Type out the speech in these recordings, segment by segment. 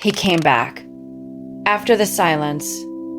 He came back. After the silence,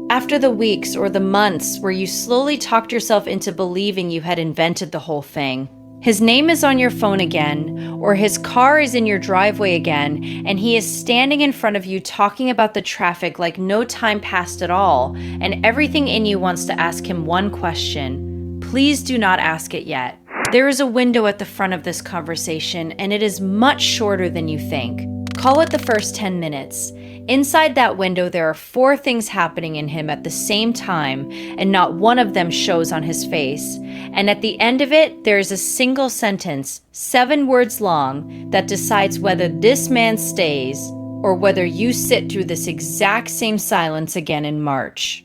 after the weeks or the months where you slowly talked yourself into believing you had invented the whole thing, his name is on your phone again, or his car is in your driveway again, and he is standing in front of you talking about the traffic like no time passed at all, and everything in you wants to ask him one question. Please do not ask it yet. There is a window at the front of this conversation, and it is much shorter than you think. Call it the first 10 minutes. Inside that window, there are 4 things happening in him at the same time, and not one of them shows on his face. And at the end of it, there is a single sentence, 7 words long, that decides whether this man stays or whether you sit through this exact same silence again in March.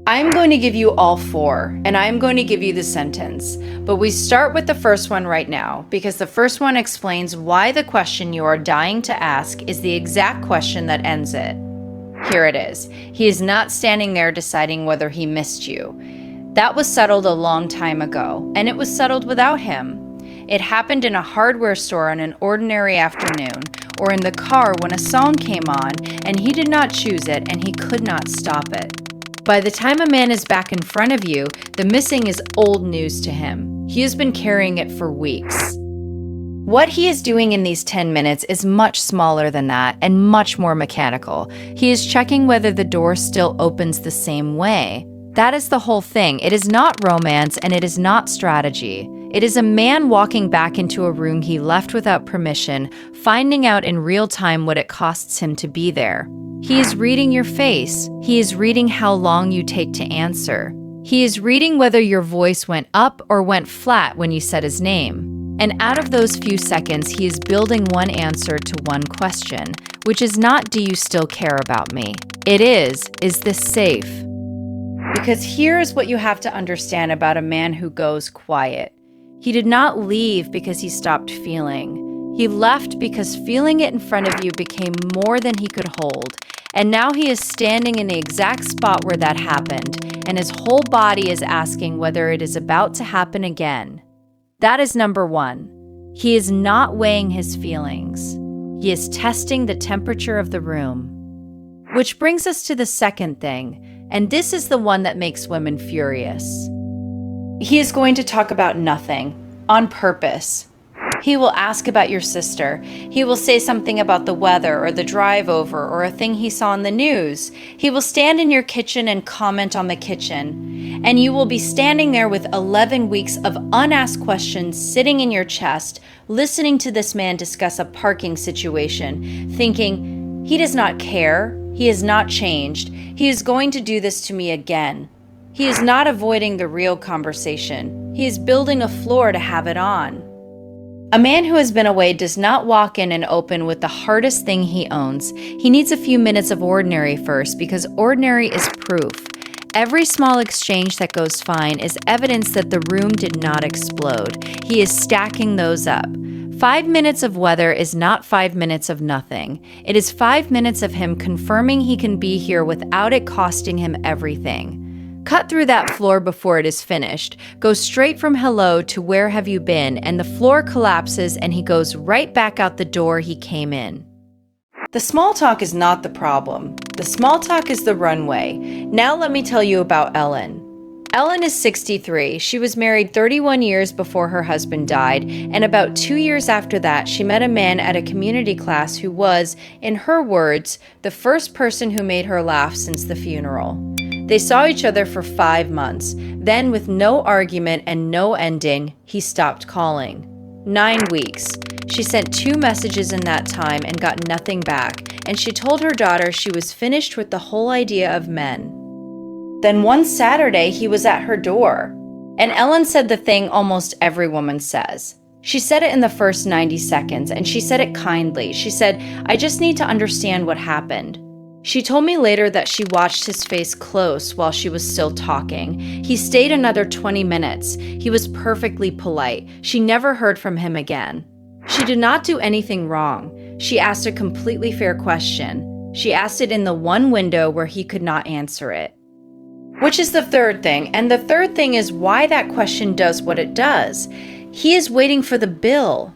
I'm going to give you all 4, and I'm going to give you the sentence. But we start with the first one right now, because the first one explains why the question you are dying to ask is the exact question that ends it. Here it is. He is not standing there deciding whether he missed you. That was settled a long time ago, and it was settled without him. It happened in a hardware store on an ordinary afternoon, or in the car when a song came on, and he did not choose it, and he could not stop it. By the time a man is back in front of you, the missing is old news to him. He has been carrying it for weeks. What he is doing in these 10 minutes is much smaller than that and much more mechanical. He is checking whether the door still opens the same way. That is the whole thing. It is not romance and it is not strategy. It is a man walking back into a room he left without permission, finding out in real time what it costs him to be there. He is reading your face. He is reading how long you take to answer. He is reading whether your voice went up or went flat when you said his name. And out of those few seconds, he is building one answer to one question, which is not, do you still care about me? It is this safe? Because here is what you have to understand about a man who goes quiet. He did not leave because he stopped feeling. He left because feeling it in front of you became more than he could hold. And now he is standing in the exact spot where that happened, and his whole body is asking whether it is about to happen again. That is number 1. He is not weighing his feelings. He is testing the temperature of the room. Which brings us to the second thing, and this is the one that makes women furious. He is going to talk about nothing, on purpose. He will ask about your sister. He will say something about the weather or the drive over or a thing he saw in the news. He will stand in your kitchen and comment on the kitchen. And you will be standing there with 11 weeks of unasked questions sitting in your chest, listening to this man discuss a parking situation, thinking, he does not care. He has not changed. He is going to do this to me again. He is not avoiding the real conversation. He is building a floor to have it on. A man who has been away does not walk in and open with the hardest thing he owns. He needs a few minutes of ordinary first, because ordinary is proof. Every small exchange that goes fine is evidence that the room did not explode. He is stacking those up. 5 minutes of weather is not 5 minutes of nothing. It is 5 minutes of him confirming he can be here without it costing him everything. Cut through that floor before it is finished. Go straight from hello to where have you been, and the floor collapses and he goes right back out the door he came in. The small talk is not the problem. The small talk is the runway. Now let me tell you about Ellen. Ellen is 63. She was married 31 years before her husband died, and about 2 years after that, she met a man at a community class who was, in her words, the first person who made her laugh since the funeral. They saw each other for 5 months. Then, with no argument and no ending, he stopped calling. 9 weeks. She sent 2 messages in that time and got nothing back, and she told her daughter she was finished with the whole idea of men. Then one Saturday, he was at her door, and Ellen said the thing almost every woman says. She said it in the first 90 seconds, and she said it kindly. She said, I just need to understand what happened. She told me later that she watched his face close while she was still talking. He stayed another 20 minutes. He was perfectly polite. She never heard from him again. She did not do anything wrong. She asked a completely fair question. She asked it in the one window where he could not answer it. Which is the third thing, and the third thing is why that question does what it does. He is waiting for the bill.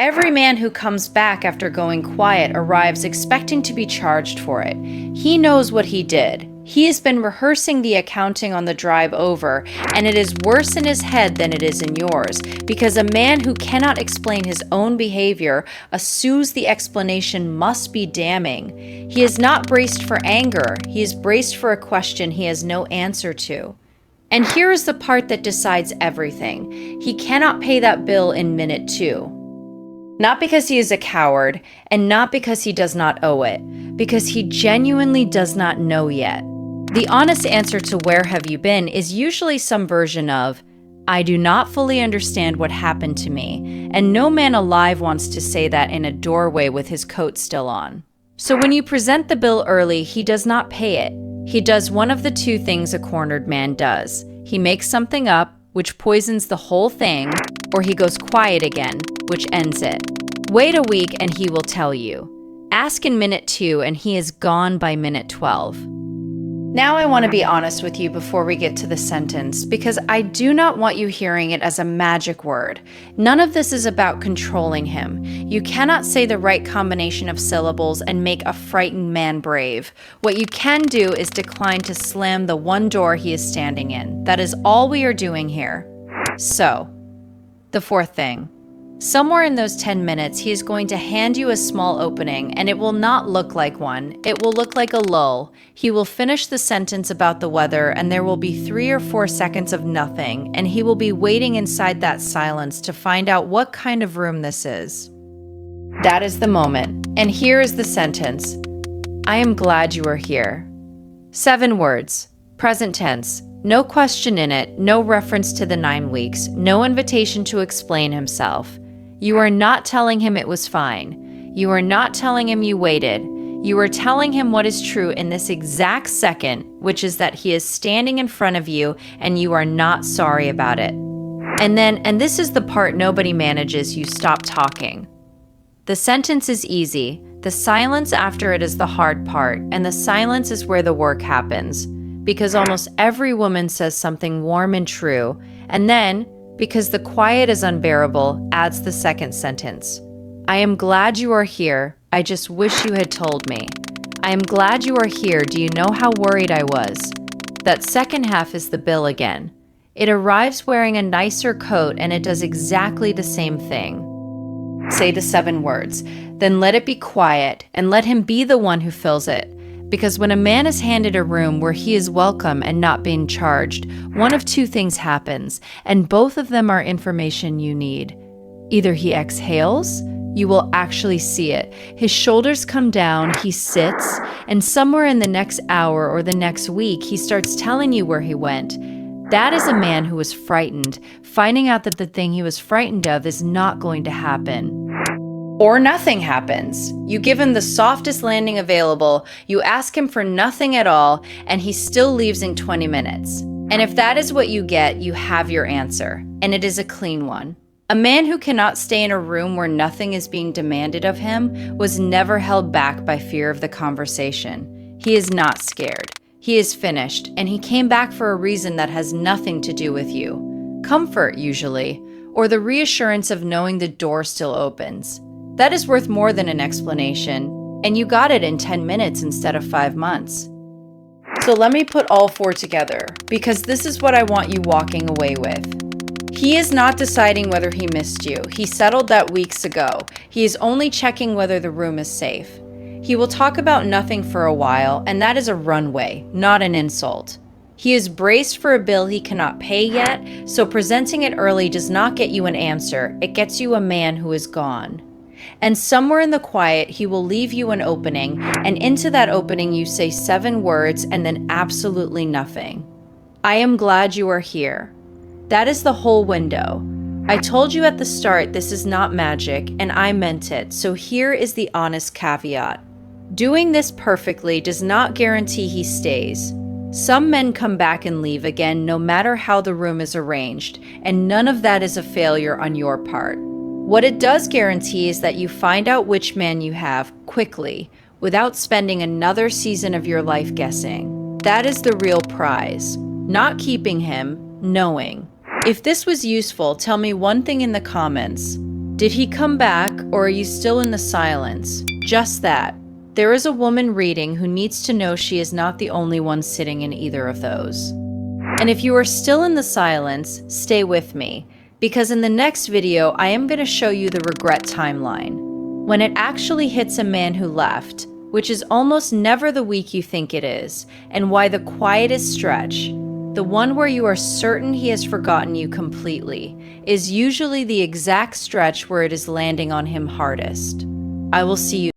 Every man who comes back after going quiet arrives expecting to be charged for it. He knows what he did. He has been rehearsing the accounting on the drive over, and it is worse in his head than it is in yours, because a man who cannot explain his own behavior assumes the explanation must be damning. He is not braced for anger. He is braced for a question he has no answer to. And here is the part that decides everything. He cannot pay that bill in minute 2. Not because he is a coward, and not because he does not owe it, because he genuinely does not know yet. The honest answer to "where have you been" is usually some version of, "I do not fully understand what happened to me," and no man alive wants to say that in a doorway with his coat still on. So when you present the bill early, he does not pay it. He does one of the two things a cornered man does. He makes something up, which poisons the whole thing, or he goes quiet again, which ends it. Wait a week and he will tell you. Ask in minute 2 and he is gone by minute 12. Now I want to be honest with you before we get to the sentence, because I do not want you hearing it as a magic word. None of this is about controlling him. You cannot say the right combination of syllables and make a frightened man brave. What you can do is decline to slam the one door he is standing in. That is all we are doing here. So, the fourth thing. Somewhere in those 10 minutes, he is going to hand you a small opening, and it will not look like one. It will look like a lull. He will finish the sentence about the weather, and there will be 3 or 4 seconds of nothing, and he will be waiting inside that silence to find out what kind of room this is. That is the moment, and here is the sentence. I am glad you are here. 7 words, present tense. No question in it, no reference to the 9 weeks, no invitation to explain himself. You are not telling him it was fine. You are not telling him you waited. You are telling him what is true in this exact second, which is that he is standing in front of you and you are not sorry about it. And this is the part nobody manages, you stop talking. The sentence is easy. The silence after it is the hard part, and the silence is where the work happens. Because almost every woman says something warm and true, and then, because the quiet is unbearable, adds the second sentence. I am glad you are here. I just wish you had told me. I am glad you are here. Do you know how worried I was? That second half is the bill again. It arrives wearing a nicer coat and it does exactly the same thing. Say the 7 words, then let it be quiet and let him be the one who fills it. Because when a man is handed a room where he is welcome and not being charged, one of 2 things happens, and both of them are information you need. Either he exhales, you will actually see it. His shoulders come down, he sits, and somewhere in the next hour or the next week, he starts telling you where he went. That is a man who was frightened, finding out that the thing he was frightened of is not going to happen. Or nothing happens. You give him the softest landing available, you ask him for nothing at all, and he still leaves in 20 minutes. And if that is what you get, you have your answer, and it is a clean one. A man who cannot stay in a room where nothing is being demanded of him was never held back by fear of the conversation. He is not scared. He is finished, and he came back for a reason that has nothing to do with you. Comfort, usually, or the reassurance of knowing the door still opens. That is worth more than an explanation, and you got it in 10 minutes instead of 5 months. So let me put all 4 together, because this is what I want you walking away with. He is not deciding whether he missed you. He settled that weeks ago. He is only checking whether the room is safe. He will talk about nothing for a while, and that is a runway, not an insult. He is braced for a bill he cannot pay yet, so presenting it early does not get you an answer. It gets you a man who is gone. And somewhere in the quiet, he will leave you an opening, and into that opening you say 7 words and then absolutely nothing. I am glad you are here. That is the whole window. I told you at the start this is not magic, and I meant it, so here is the honest caveat. Doing this perfectly does not guarantee he stays. Some men come back and leave again no matter how the room is arranged, and none of that is a failure on your part. What it does guarantee is that you find out which man you have quickly, without spending another season of your life guessing. That is the real prize. Not keeping him, knowing. If this was useful, tell me one thing in the comments. Did he come back, or are you still in the silence? Just that. There is a woman reading who needs to know she is not the only one sitting in either of those. And if you are still in the silence, stay with me, because in the next video, I am going to show you the regret timeline. When it actually hits a man who left, which is almost never the week you think it is, and why the quietest stretch, the one where you are certain he has forgotten you completely, is usually the exact stretch where it is landing on him hardest. I will see you